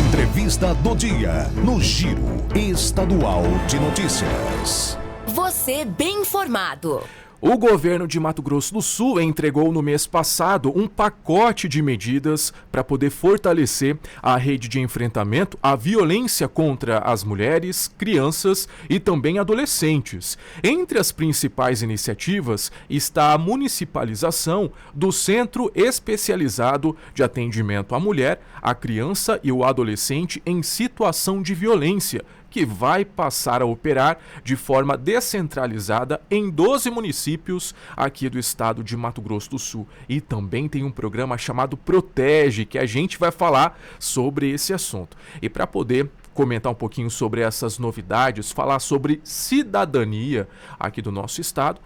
Entrevista do dia, no Giro Estadual de Notícias. Você bem informado. O governo de Mato Grosso do Sul entregou no mês passado um pacote de medidas para poder fortalecer a rede de enfrentamento à violência contra as mulheres, crianças e também adolescentes. Entre as principais iniciativas está a municipalização do Centro Especializado de Atendimento à Mulher, à Criança e ao Adolescente em Situação de Violência, que vai passar a operar de forma descentralizada em 12 municípios aqui do estado de Mato Grosso do Sul. E também tem um programa chamado Protege, que a gente vai falar sobre esse assunto. E para poder comentar um pouquinho sobre essas novidades, falar sobre cidadania aqui do nosso estado,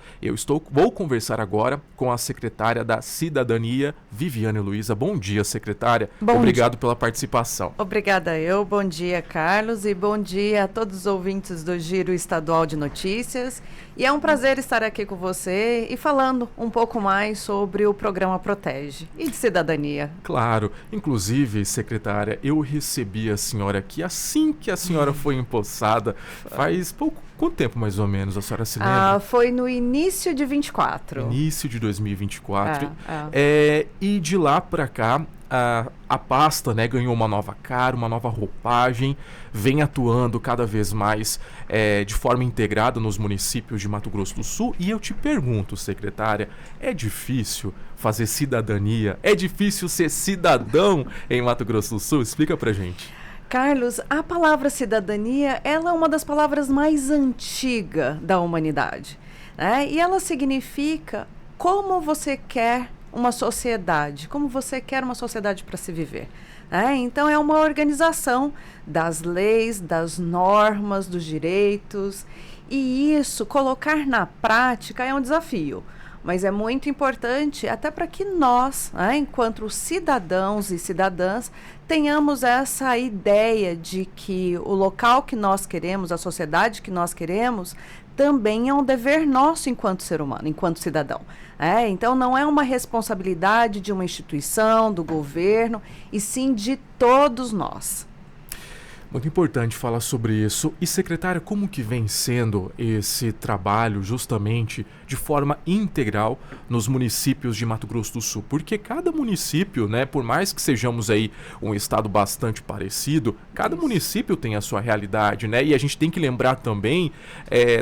vou conversar agora com a secretária da Cidadania, Viviane Luiza. Bom dia, secretária. Obrigado pela participação. Obrigada eu. Bom dia, Carlos, e bom dia a todos os ouvintes do Giro Estadual de Notícias. E é um prazer estar aqui com você e falando um pouco mais sobre o programa Protege e de cidadania. Claro. Inclusive, secretária, eu recebi a senhora aqui assim que a senhora foi empossada. Faz pouco. Quanto tempo mais ou menos a senhora se lembra? Foi no início de 24. Início de 2024. E de lá para cá, a pasta, né, ganhou uma nova cara, uma nova roupagem, vem atuando cada vez mais de forma integrada nos municípios de Mato Grosso do Sul. E eu te pergunto, secretária, é difícil fazer cidadania? É difícil ser cidadão em Mato Grosso do Sul? Explica pra gente. Carlos, a palavra cidadania, ela é uma das palavras mais antigas da humanidade, né? E ela significa como você quer uma sociedade, como você quer uma sociedade para se viver. Então é uma organização das leis, das normas, dos direitos, e isso, colocar na prática é um desafio. Mas é muito importante até para que nós, enquanto cidadãos e cidadãs, tenhamos essa ideia de que o local que nós queremos, a sociedade que nós queremos, também é um dever nosso enquanto ser humano, enquanto cidadão. Então não é uma responsabilidade de uma instituição, do governo, e sim de todos nós. Muito importante falar sobre isso. E, secretária, como que vem sendo esse trabalho justamente de forma integral nos municípios de Mato Grosso do Sul? Porque cada município, né, por mais que sejamos aí um estado bastante parecido, cada município tem a sua realidade, né? E a gente tem que lembrar também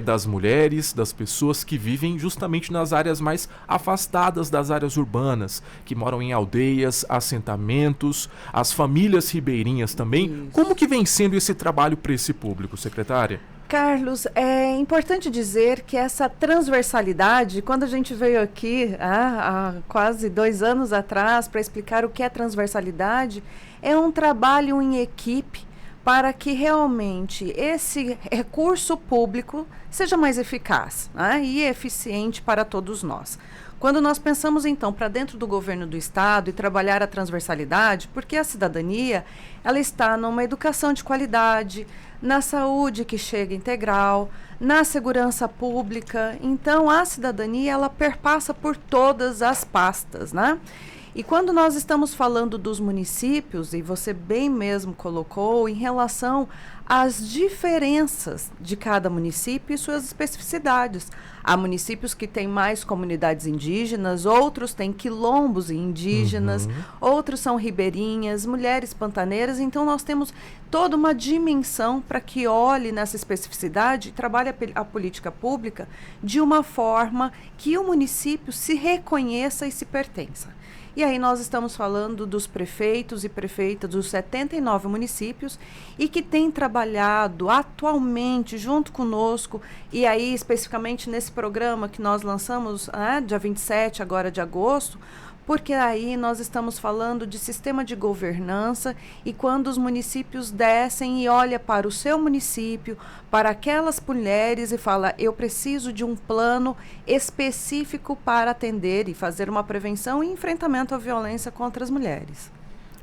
das mulheres, das pessoas que vivem justamente nas áreas mais afastadas das áreas urbanas, que moram em aldeias, assentamentos, as famílias ribeirinhas também. Isso. Como que vem sendo esse trabalho para esse público, secretária? Carlos, é importante dizer que essa transversalidade, quando a gente veio aqui há quase 2 anos atrás para explicar o que é transversalidade, é um trabalho em equipe para que realmente esse recurso público seja mais eficaz, e eficiente para todos nós. Quando nós pensamos, então, para dentro do governo do Estado e trabalhar a transversalidade, porque a cidadania, ela está numa educação de qualidade, na saúde que chega integral, na segurança pública. Então, a cidadania, ela perpassa por todas as pastas, né? E quando nós estamos falando dos municípios, e você bem mesmo colocou, em relação às diferenças de cada município e suas especificidades. Há municípios que têm mais comunidades indígenas, outros têm quilombos indígenas, outros são ribeirinhas, mulheres pantaneiras. Então, nós temos toda uma dimensão para que olhe nessa especificidade e trabalhe a política pública de uma forma que o município se reconheça e se pertença. E aí nós estamos falando dos prefeitos e prefeitas dos 79 municípios e que têm trabalhado atualmente junto conosco, e aí especificamente nesse programa que nós lançamos dia 27 agora de agosto, porque aí nós estamos falando de sistema de governança, e quando os municípios descem e olham para o seu município, para aquelas mulheres e fala: eu preciso de um plano específico para atender e fazer uma prevenção e enfrentamento à violência contra as mulheres.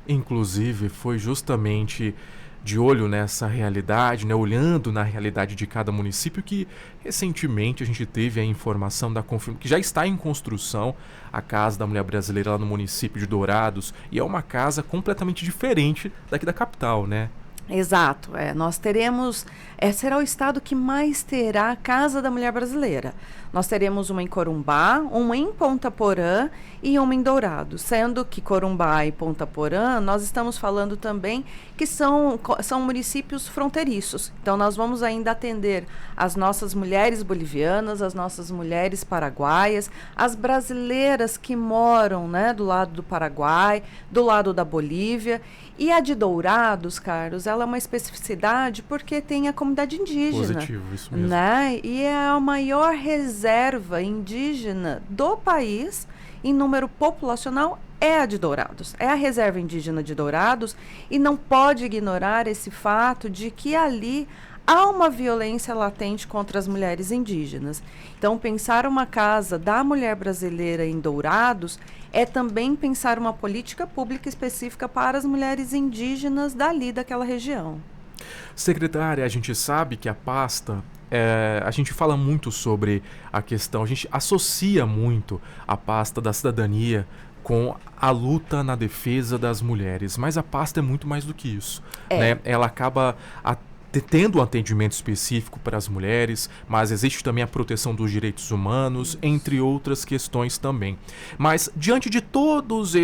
Inclusive, foi justamente de olho nessa realidade, né, olhando na realidade de cada município, que recentemente a gente teve a informação que já está em construção a Casa da Mulher Brasileira lá no município de Dourados, e é uma casa completamente diferente daqui da capital, né? Exato, nós teremos, será o estado que mais terá a Casa da Mulher Brasileira. Nós teremos uma em Corumbá, uma em Ponta Porã e uma em Dourados, sendo que Corumbá e Ponta Porã, nós estamos falando também que são municípios fronteiriços. Então, nós vamos ainda atender as nossas mulheres bolivianas, as nossas mulheres paraguaias, as brasileiras que moram, né, do lado do Paraguai, do lado da Bolívia. E a de Dourados, Carlos, ela é uma especificidade porque tem a comunidade indígena. Positivo, isso mesmo. Né? E é a maior reserva indígena do país em número populacional é a de Dourados. É a reserva indígena de Dourados e não pode ignorar esse fato de que ali há uma violência latente contra as mulheres indígenas. Então, pensar uma casa da mulher brasileira em Dourados é também pensar uma política pública específica para as mulheres indígenas dali, daquela região. Secretária, a gente sabe que a pasta, a gente fala muito sobre a questão, a gente associa muito a pasta da cidadania com a luta na defesa das mulheres, mas a pasta é muito mais do que isso, né? Ela acaba tendo um atendimento específico para as mulheres, mas existe também a proteção dos direitos humanos, entre outras questões também. Mas diante de todos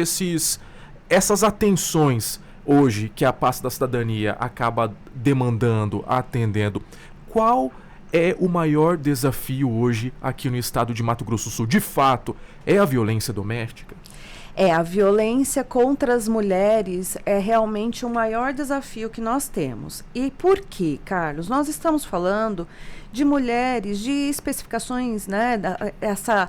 essas atenções hoje que a pasta da cidadania acaba demandando, atendendo, qual é o maior desafio hoje aqui no estado de Mato Grosso do Sul? De fato, é a violência doméstica? A violência contra as mulheres é realmente o maior desafio que nós temos. E por quê, Carlos? Nós estamos falando de mulheres de especificações, né, essa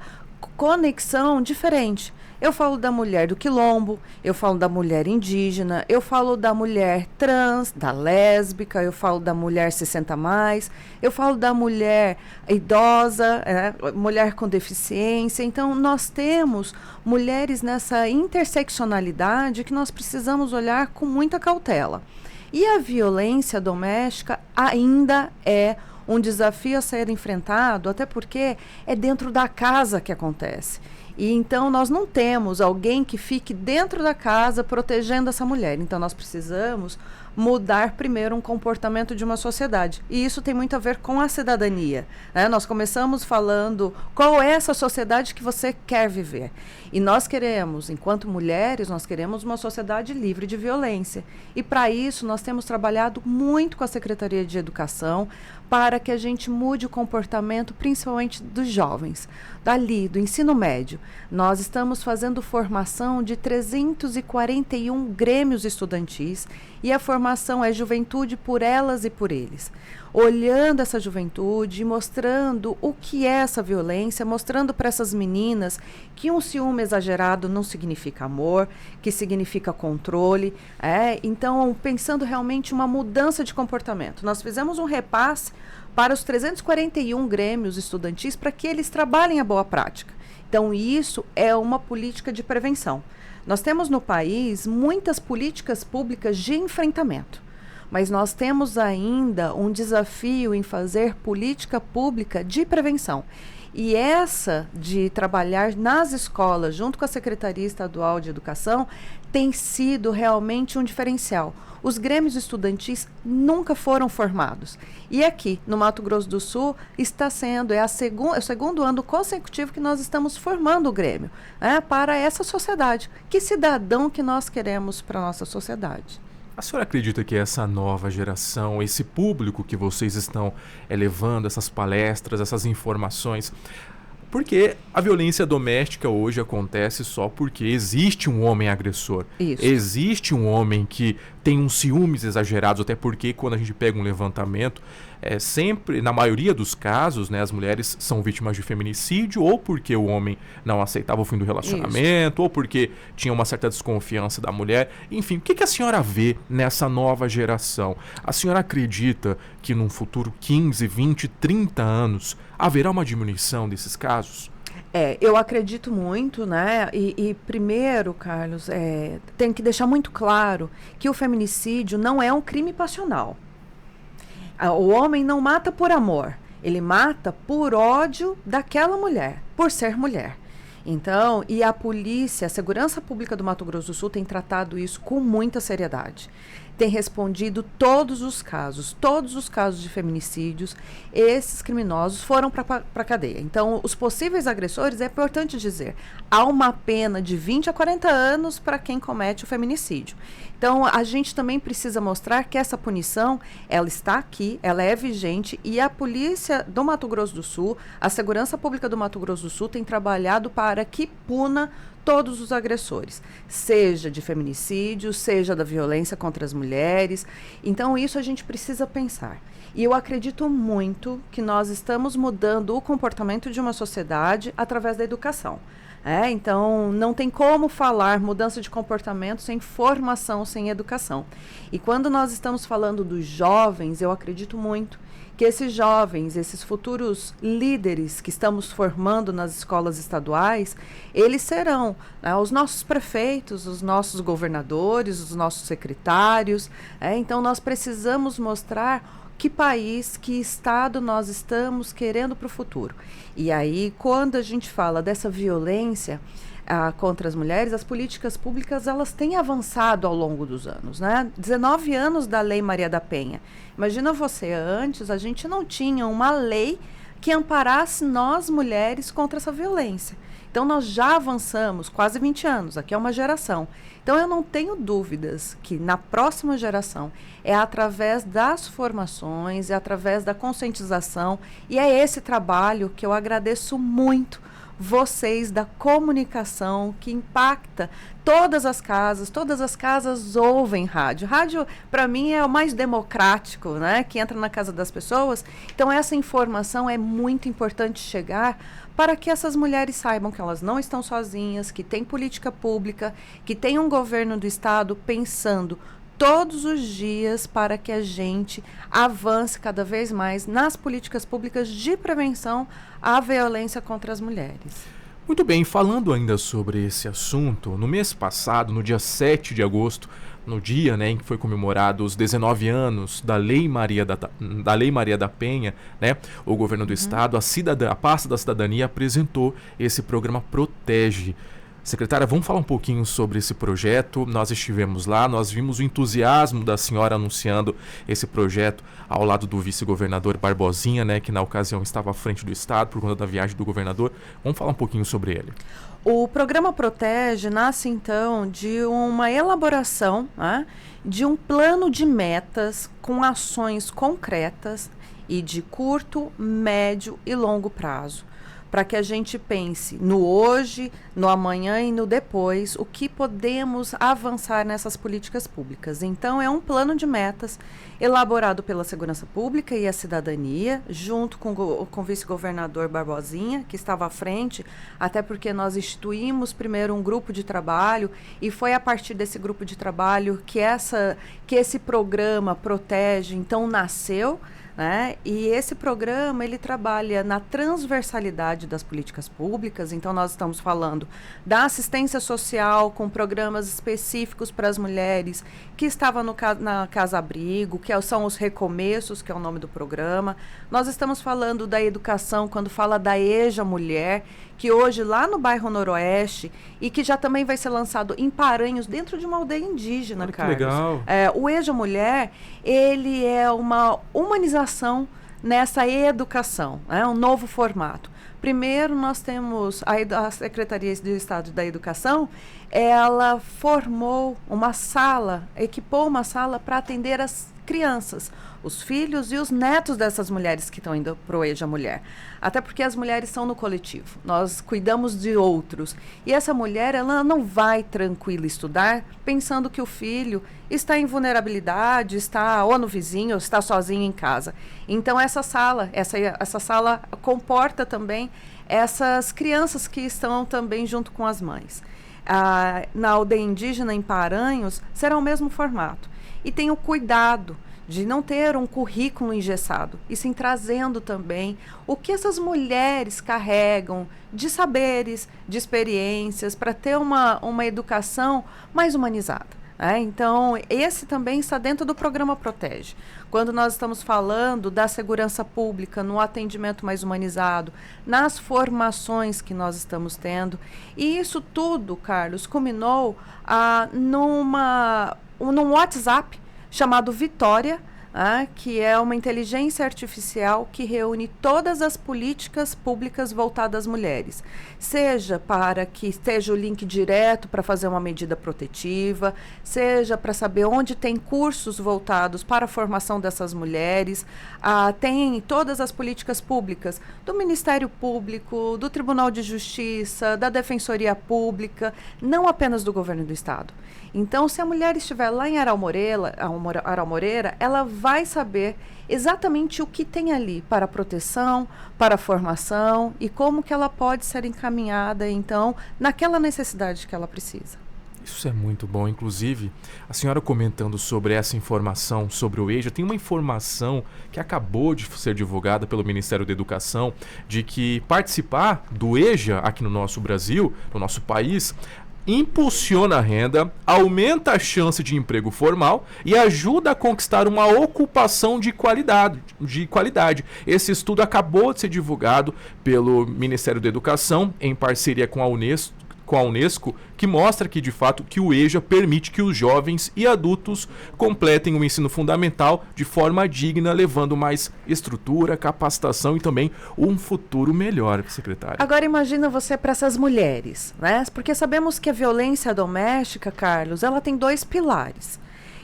conexão diferente. Eu falo da mulher do quilombo, eu falo da mulher indígena, eu falo da mulher trans, da lésbica, eu falo da mulher 60+, eu falo da mulher idosa, mulher com deficiência. Então, nós temos mulheres nessa interseccionalidade que nós precisamos olhar com muita cautela. E a violência doméstica ainda é um desafio a ser enfrentado, até porque é dentro da casa que acontece. E então nós não temos alguém que fique dentro da casa protegendo essa mulher. Então nós precisamos mudar primeiro um comportamento de uma sociedade. E isso tem muito a ver com a cidadania, né? Nós começamos falando qual é essa sociedade que você quer viver. E nós queremos, enquanto mulheres, nós queremos uma sociedade livre de violência. E para isso nós temos trabalhado muito com a Secretaria de Educação para que a gente mude o comportamento, principalmente dos jovens, dali, do ensino médio. Nós estamos fazendo formação de 341 grêmios estudantis e a formação é Juventude por Elas e por Eles. Olhando essa juventude, mostrando o que é essa violência, mostrando para essas meninas que um ciúme exagerado não significa amor, que significa controle. Então, pensando realmente uma mudança de comportamento. Nós fizemos um repasse para os 341 grêmios estudantis para que eles trabalhem a boa prática. Então, isso é uma política de prevenção. Nós temos no país muitas políticas públicas de enfrentamento, mas nós temos ainda um desafio em fazer política pública de prevenção. E essa de trabalhar nas escolas, junto com a Secretaria Estadual de Educação, tem sido realmente um diferencial. Os grêmios estudantis nunca foram formados. E aqui, no Mato Grosso do Sul, está sendo, é o segundo ano consecutivo que nós estamos formando o grêmio, para essa sociedade. Que cidadão que nós queremos para a nossa sociedade? A senhora acredita que essa nova geração, esse público que vocês estão levando, essas palestras, essas informações, porque a violência doméstica hoje acontece só porque existe um homem agressor. Isso. Existe um homem que tem uns ciúmes exagerados, até porque quando a gente pega um levantamento, sempre, na maioria dos casos, né, as mulheres são vítimas de feminicídio, ou porque o homem não aceitava o fim do relacionamento, ou porque tinha uma certa desconfiança da mulher. Enfim, o que a senhora vê nessa nova geração? A senhora acredita que num futuro 15, 20, 30 anos haverá uma diminuição desses casos? Eu acredito muito, né? E primeiro, Carlos, tem que deixar muito claro que o feminicídio não é um crime passional. O homem não mata por amor, ele mata por ódio daquela mulher, por ser mulher. Então, e a polícia, a Segurança Pública do Mato Grosso do Sul tem tratado isso com muita seriedade. Tem respondido todos os casos de feminicídios, esses criminosos foram para a cadeia. Então, os possíveis agressores, é importante dizer, há uma pena de 20 a 40 anos para quem comete o feminicídio. Então, a gente também precisa mostrar que essa punição, ela está aqui, ela é vigente, e a polícia do Mato Grosso do Sul, a Segurança Pública do Mato Grosso do Sul tem trabalhado para que puna todos os agressores, seja de feminicídio, seja da violência contra as mulheres. Então, isso a gente precisa pensar. E eu acredito muito que nós estamos mudando o comportamento de uma sociedade através da educação. Então, não tem como falar mudança de comportamento sem formação, sem educação. E quando nós estamos falando dos jovens, eu acredito muito que esses jovens, esses futuros líderes que estamos formando nas escolas estaduais, eles serão os nossos prefeitos, os nossos governadores, os nossos secretários. Então, nós precisamos mostrar que país, que estado nós estamos querendo para o futuro. E aí, quando a gente fala dessa violência contra as mulheres, as políticas públicas elas têm avançado ao longo dos anos, né? 19 anos da Lei Maria da Penha. Imagina você, antes a gente não tinha uma lei que amparasse nós mulheres contra essa violência. Então, nós já avançamos quase 20 anos, aqui é uma geração. Então, eu não tenho dúvidas que na próxima geração é através das formações, é através da conscientização, e é esse trabalho que eu agradeço muito vocês da comunicação que impacta todas as casas ouvem rádio. Rádio, para mim, é o mais democrático, né? Que entra na casa das pessoas. Então, essa informação é muito importante chegar para que essas mulheres saibam que elas não estão sozinhas, que tem política pública, que tem um governo do estado pensando todos os dias para que a gente avance cada vez mais nas políticas públicas de prevenção à violência contra as mulheres. Muito bem, falando ainda sobre esse assunto, no mês passado, no dia 7 de agosto, no dia em que foi comemorado os 19 anos da Lei Maria da Penha, o governo do estado, a pasta da cidadania apresentou esse programa Protege. Secretária, vamos falar um pouquinho sobre esse projeto. Nós estivemos lá, nós vimos o entusiasmo da senhora anunciando esse projeto ao lado do vice-governador Barbosinha, que na ocasião estava à frente do estado por conta da viagem do governador. Vamos falar um pouquinho sobre ele. O programa Protege nasce, então, de uma elaboração de um plano de metas com ações concretas e de curto, médio e longo prazo, para que a gente pense no hoje, no amanhã e no depois, o que podemos avançar nessas políticas públicas. Então, é um plano de metas elaborado pela Segurança Pública e a Cidadania, junto com o vice-governador Barbosinha, que estava à frente, até porque nós instituímos primeiro um grupo de trabalho, e foi a partir desse grupo de trabalho que esse programa Protege, então, nasceu. E esse programa ele trabalha na transversalidade das políticas públicas. Então, nós estamos falando da assistência social com programas específicos para as mulheres que estavam na casa-abrigo, que são os recomeços, que é o nome do programa. Nós estamos falando da educação, quando fala da EJA Mulher, que hoje lá no bairro Noroeste, e que já também vai ser lançado em Paranhos, dentro de uma aldeia indígena, Olha, Carlos. Que legal. O EJA Mulher, ele é uma humanização nessa educação, um novo formato. Primeiro, nós temos a Secretaria de Estado da Educação, ela formou uma sala, equipou uma sala para atender as crianças, os filhos e os netos dessas mulheres que estão indo para o EJA Mulher. Até porque as mulheres são no coletivo, nós cuidamos de outros. E essa mulher, ela não vai tranquila estudar pensando que o filho está em vulnerabilidade, está ou no vizinho, ou está sozinho em casa. Então, essa sala comporta também essas crianças que estão também junto com as mães. Na aldeia indígena, em Paranhos, será o mesmo formato. E tem o cuidado de não ter um currículo engessado, e sim trazendo também o que essas mulheres carregam de saberes, de experiências, para ter uma educação mais humanizada. Então, esse também está dentro do programa Protege. Quando nós estamos falando da segurança pública, no atendimento mais humanizado, nas formações que nós estamos tendo. E isso tudo, Carlos, culminou num WhatsApp chamado Vitória, que é uma inteligência artificial que reúne todas as políticas públicas voltadas às mulheres. Seja para que esteja o link direto para fazer uma medida protetiva, seja para saber onde tem cursos voltados para a formação dessas mulheres. Tem todas as políticas públicas do Ministério Público, do Tribunal de Justiça, da Defensoria Pública, não apenas do Governo do Estado. Então, se a mulher estiver lá em Araumoreira, ela vai saber exatamente o que tem ali para a proteção, para a formação e como que ela pode ser encaminhada, então, naquela necessidade que ela precisa. Isso é muito bom. Inclusive, a senhora comentando sobre essa informação sobre o EJA, tem uma informação que acabou de ser divulgada pelo Ministério da Educação de que participar do EJA aqui no nosso Brasil, no nosso país, impulsiona a renda, aumenta a chance de emprego formal e ajuda a conquistar uma ocupação de qualidade. Esse estudo acabou de ser divulgado pelo Ministério da Educação em parceria com a Unesco, que mostra que, de fato, que o EJA permite que os jovens e adultos completem o ensino fundamental de forma digna, levando mais estrutura, capacitação e também um futuro melhor, secretária. Agora imagina você para essas mulheres, né? Porque sabemos que a violência doméstica, Carlos, ela tem 2 pilares,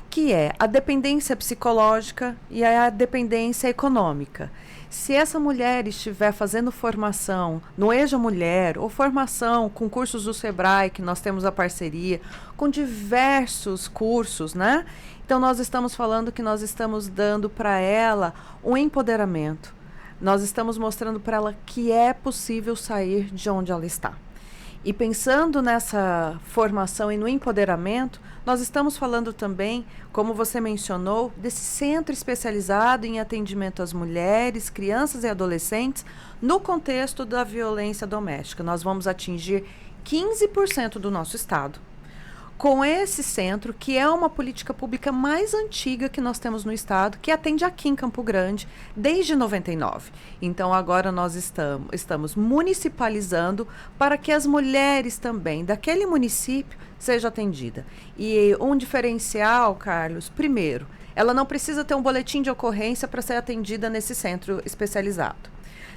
que é a dependência psicológica e a dependência econômica. Se essa mulher estiver fazendo formação no EJA Mulher ou formação com cursos do Sebrae, que nós temos a parceria, com diversos cursos, né? Então, nós estamos falando que nós estamos dando para ela um empoderamento. Nós estamos mostrando para ela que é possível sair de onde ela está. E pensando nessa formação e no empoderamento, nós estamos falando também, como você mencionou, desse centro especializado em atendimento às mulheres, crianças e adolescentes no contexto da violência doméstica. Nós vamos atingir 15% do nosso estado com esse centro, que é uma política pública mais antiga que nós temos no estado, que atende aqui em Campo Grande desde 99. Então, agora nós estamos municipalizando para que as mulheres também daquele município sejam atendidas. E um diferencial, Carlos, primeiro, ela não precisa ter um boletim de ocorrência para ser atendida nesse centro especializado.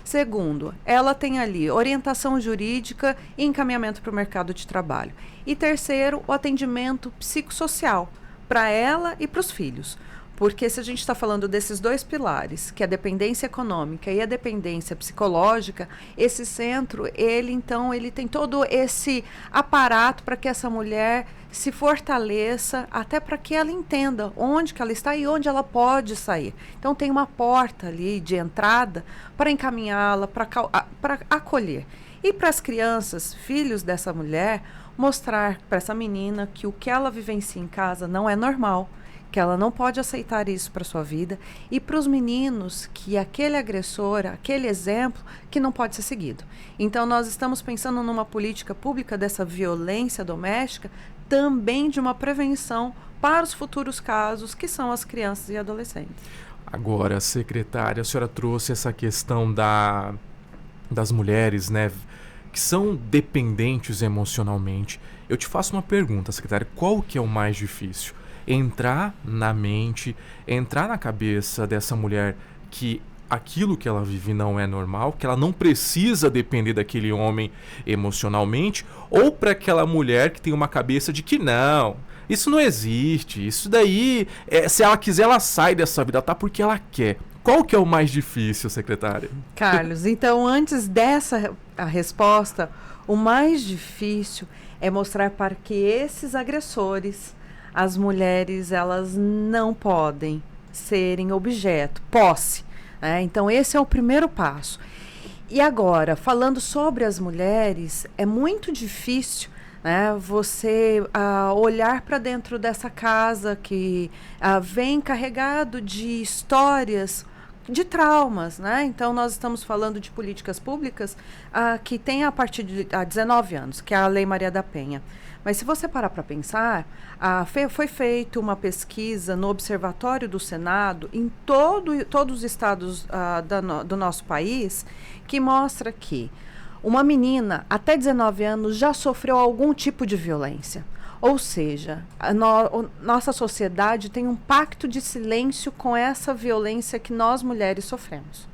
Segundo, ela tem ali orientação jurídica e encaminhamento para o mercado de trabalho. E terceiro, o atendimento psicossocial para ela e para os filhos. Porque se a gente está falando desses 2 pilares, que é a dependência econômica e a dependência psicológica, esse centro, ele tem todo esse aparato para que essa mulher se fortaleça, até para que ela entenda onde que ela está e onde ela pode sair. Então, tem uma porta ali de entrada para encaminhá-la, para acolher. E para as crianças, filhos dessa mulher, mostrar para essa menina que o que ela vivencia em casa não é normal, que ela não pode aceitar isso para sua vida, e para os meninos que aquele agressor, aquele exemplo, que não pode ser seguido. Então, nós estamos pensando numa política pública dessa violência doméstica, também de uma prevenção para os futuros casos, que são as crianças e adolescentes. Agora, secretária, a senhora trouxe essa questão das mulheres, né, que são dependentes emocionalmente. Eu te faço uma pergunta, secretária, qual que é o mais difícil? Entrar na mente, entrar na cabeça dessa mulher que aquilo que ela vive não é normal, que ela não precisa depender daquele homem emocionalmente, ou para aquela mulher que tem uma cabeça de que não, isso não existe, isso daí, se ela quiser ela sai dessa vida, tá porque ela quer. Qual que é o mais difícil, secretária? Carlos, então antes dessa a resposta, o mais difícil é mostrar para que esses agressores, as mulheres, elas não podem serem objeto, posse. Então, esse é o primeiro passo. E agora, falando sobre as mulheres, é muito difícil né? Você olhar para dentro dessa casa que vem carregado de histórias, de traumas, né? Então, nós estamos falando de políticas públicas que tem a partir de 19 anos, que é a Lei Maria da Penha. Mas se você parar para pensar, foi feita uma pesquisa no Observatório do Senado em todos os estados do nosso país, que mostra que uma menina até 19 anos já sofreu algum tipo de violência. Ou seja, nossa sociedade tem um pacto de silêncio com essa violência que nós mulheres sofremos.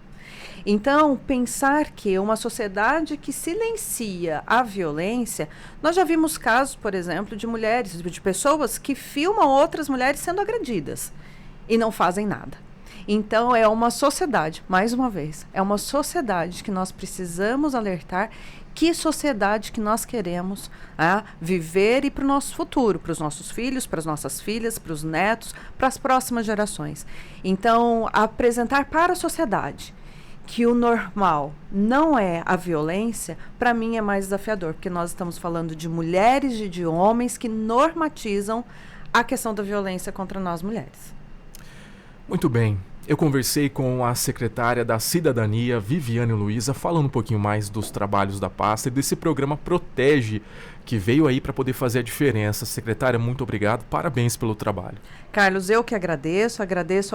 Então, pensar que uma sociedade que silencia a violência, nós já vimos casos, por exemplo, de mulheres, de pessoas que filmam outras mulheres sendo agredidas e não fazem nada. Então, é uma sociedade, mais uma vez, é uma sociedade que nós precisamos alertar. Que sociedade que nós queremos viver e para o nosso futuro, para os nossos filhos, para as nossas filhas, para os netos, para as próximas gerações. Então, apresentar para a sociedade que o normal não é a violência, para mim é mais desafiador, porque nós estamos falando de mulheres e de homens que normatizam a questão da violência contra nós mulheres. Muito bem. Eu conversei com a secretária da Cidadania, Viviane Luiza, falando um pouquinho mais dos trabalhos da pasta e desse programa Protege, que veio aí para poder fazer a diferença. Secretária, muito obrigado, parabéns pelo trabalho. Carlos, eu que agradeço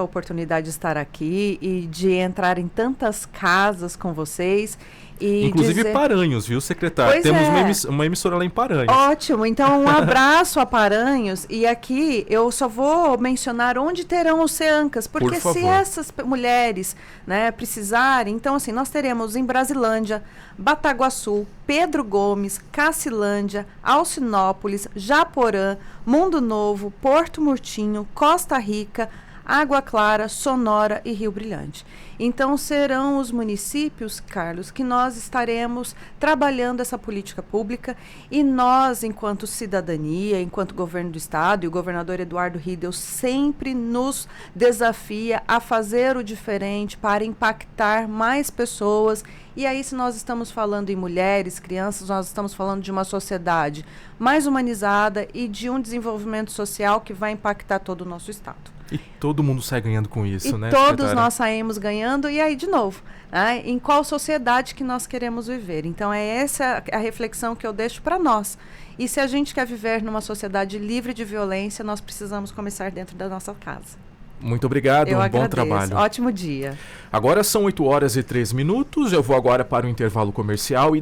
a oportunidade de estar aqui e de entrar em tantas casas com vocês. E inclusive Paranhos, viu, secretária? Pois Temos uma emissora lá em Paranhos. Ótimo, então um abraço a Paranhos. E aqui eu só vou mencionar onde terão os CEANCAS, porque se essas mulheres, né, precisarem, então assim, nós teremos em Brasilândia, Bataguaçu, Pedro Gomes, Cacilândia, Alcinópolis, Japorã, Mundo Novo, Porto Murtinho, Costa Rica, Água Clara, Sonora e Rio Brilhante. Então, serão os municípios, Carlos, que nós estaremos trabalhando essa política pública e nós, enquanto cidadania, enquanto governo do Estado, e o governador Eduardo Riedel sempre nos desafia a fazer o diferente para impactar mais pessoas. E aí, se nós estamos falando em mulheres, crianças, nós estamos falando de uma sociedade mais humanizada e de um desenvolvimento social que vai impactar todo o nosso Estado. E todo mundo sai ganhando com isso, né? Todos nós saímos ganhando, e aí, de novo, né, em qual sociedade que nós queremos viver? Então, é essa a reflexão que eu deixo para nós. E se a gente quer viver numa sociedade livre de violência, nós precisamos começar dentro da nossa casa. Muito obrigado, bom trabalho. Ótimo dia. Agora são 8 horas e 3 minutos, eu vou agora para o intervalo comercial e